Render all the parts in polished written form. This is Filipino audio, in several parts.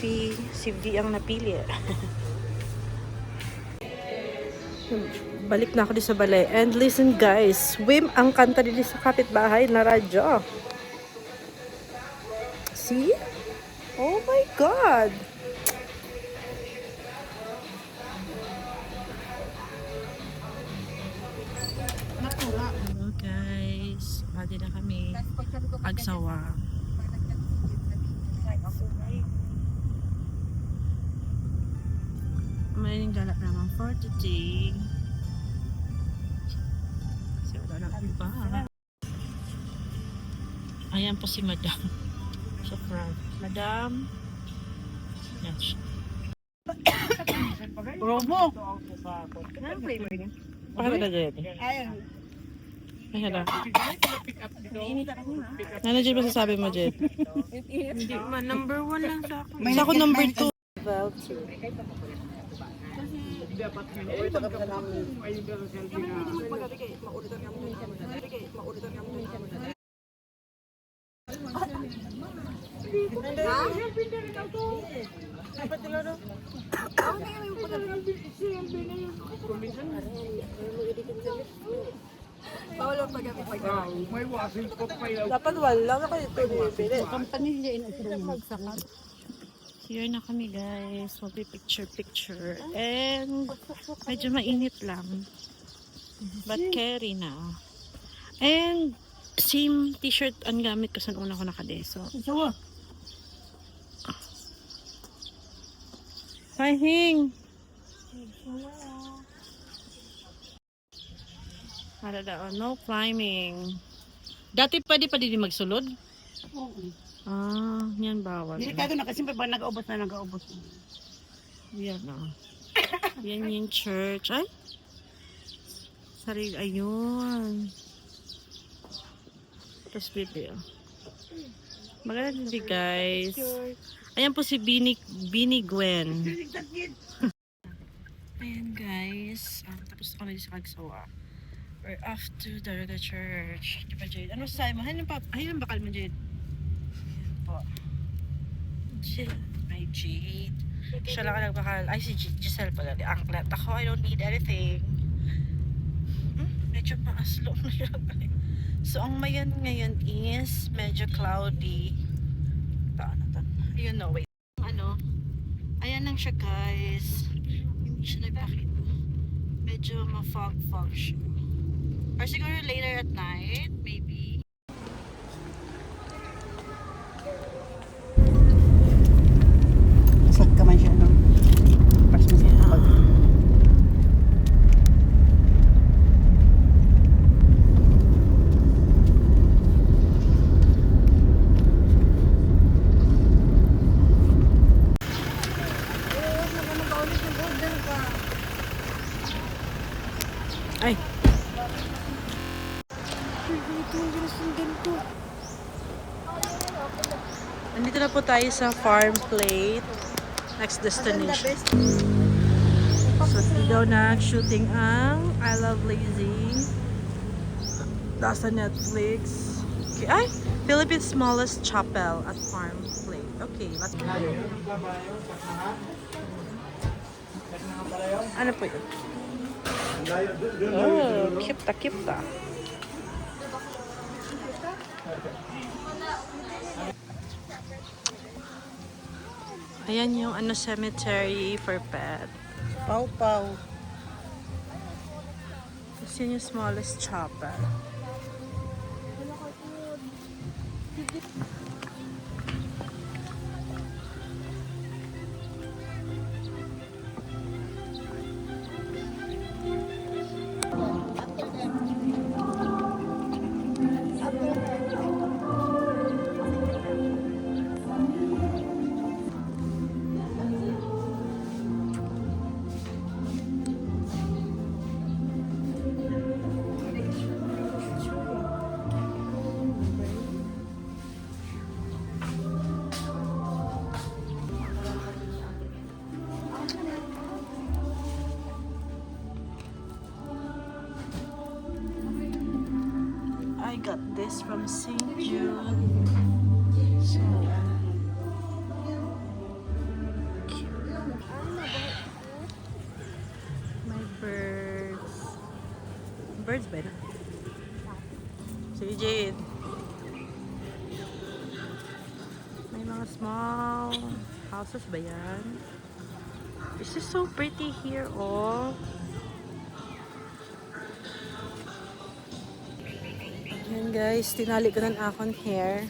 si V ang napili. Balik na ako di sa balay. And listen guys, swim ang kanta dito sa kapitbahay na radyo. See? Oh my God! Hello guys, bali na kami. Agsawa. May galak naman for today. Kasi wala nang iba. Ayan po si Madam. Sa front. Madam. Yan siya. Robo. Anong flavor niya? Pakala na dyan. Ayun. Ay, hala. Ano dyan ba sasabi mo dyan? Hindi man. Number 1 lang sa akin. Sa ako number 2. Dapat wala na kayo ito bibili. Here na kami guys. Magpi-picture. And medyo mainit lang. But carry na. And same t-shirt ang gamit ko sa una ko nakadeso. Hi, Hing! No climbing. Dati pwede pa din magsulod? Oo. Ah, yan bawal. Delikado na kasi pag nag-aubos na nag-aubos. Yan na. Yan yung church. Ay! Sarili, ayun. Tapos video. Maganda din guys. Ayan po si Bini Gwen. Ayan guys. Tapos kami sa Kagsawa. We're off to Daraga Church. Di ba Jade? Ano sasabi mo? Ayun ang bakal mo Jade. Ayan po. Jade. Ay Jade. Siya lang ang nagbakal. Ay si Giselle pala. Di angklet. Ako, I don't need anything. Medyo paaslo na siya. So, ang mayan ngayon is medyo cloudy. Ayun no, wait. Ayan lang siya guys. Hindi siya nagpakita. Medyo ma-fog siya. Or siguro later at night, maybe. Sad ka man siya, no? Pas mo siya pag... Ay! Nandito na po tayo sa Farm Plate. Next destination. So, daw na shooting ang I Love Lazy. Nasa Netflix. Okay. Ay! Philippines smallest chapel at Farm Plate. Okay, let's go. Ano po yun? Oh, cute ta. Ayan yung cemetery for pet. Pau-pau. This yun yung smallest chapel. I got this from St. Jude. So, Birds ba na? Sige, Jade. May mga small houses ba yan? This is so pretty here, oh. Yan guys, tinali ko ng akong hair.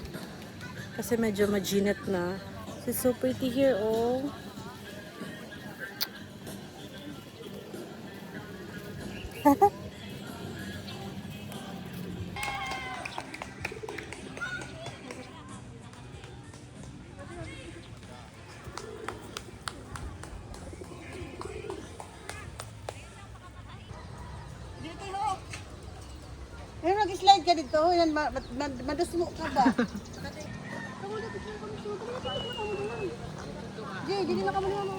Kasi medyo maginit na. This is so pretty here, oh. Pero nag-slide ka dito, yan, madusmo ka ba? Jay, hindi na ka mo